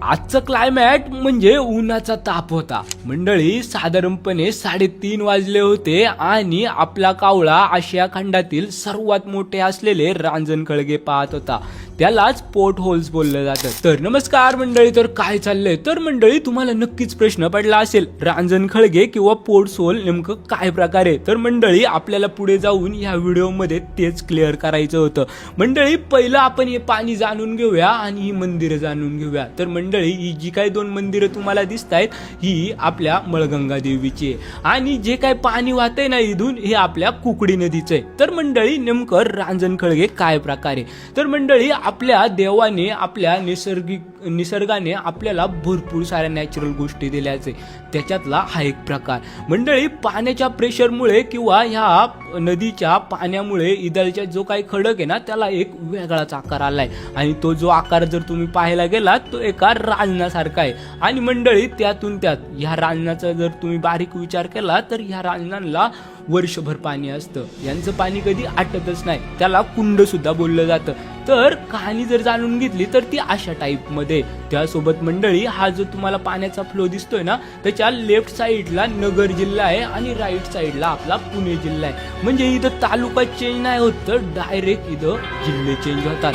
आजचं क्लायमॅट म्हणजे उन्हाचा ताप होता मंडळी. साधारणपणे 3:30 वाजले होते आणि आपला कावळा आशिया खंडातील सर्वात मोठे असलेले रांजणखळगे पाहत होता. त्यालाच पोर्ट होल्स बोललं जातं. तर नमस्कार मंडळी, तर काय चाललंय. तर मंडळी तुम्हाला नक्कीच प्रश्न पडला असेल रांजणखळगे किंवा पोर्ट होल नेमकं काय प्रकारे. तर मंडळी आपल्याला पुढे जाऊन या व्हिडिओमध्ये तेच क्लिअर करायचं होतं. मंडळी पहिलं आपण हे पाणी जाणून घेऊया आणि ही मंदिरं जाणून घेऊया. तर मंडळी ही जी काही 2 मंदिरं तुम्हाला दिसत आहेत ही आपल्या मळगंगा देवीची आहे आणि जे काही पाणी वाहतंय ना इथून हे आपल्या कुकडी नदीचं आहे. तर मंडळी नेमकं रांजणखळगे काय प्रकारे. तर मंडळी आपल्या देवाने आपल्या निसर्गाने आपल्याला भरपूर साऱ्या नॅचरल गोष्टी दिल्याच आहे. त्याच्यातला हा एक प्रकार. मंडळी पाण्याच्या प्रेशरमुळे किंवा ह्या नदीच्या पाण्यामुळे इथलच्या जो काही खडक आहे ना त्याला एक वेगळाच आकार आलाय आणि तो जो आकार जर तुम्ही पाहायला गेलात तो एका रांजणासारखा आहे. आणि मंडळी त्यातून त्यात ह्या रांजणाचा जर तुम्ही बारीक विचार केला तर ह्या रांजणाला वर्षभर पाणी असतं. यांचं पाणी कधी आटतच नाही. त्याला कुंड सुद्धा बोललं जातं. तर कहाणी जर जाणून घेतली तर ती अशा टाईप मध्ये. त्यासोबत मंडळी हा जो तुम्हाला पाण्याचा फ्लो दिसतोय ना त्याच्या लेफ्ट साईडला नगर जिल्हा आहे आणि राईट साईडला आपला पुणे जिल्हा आहे. म्हणजे इथं तालुका चेंज नाही होत तर डायरेक्ट इथं जिल्हे चेंज होतात.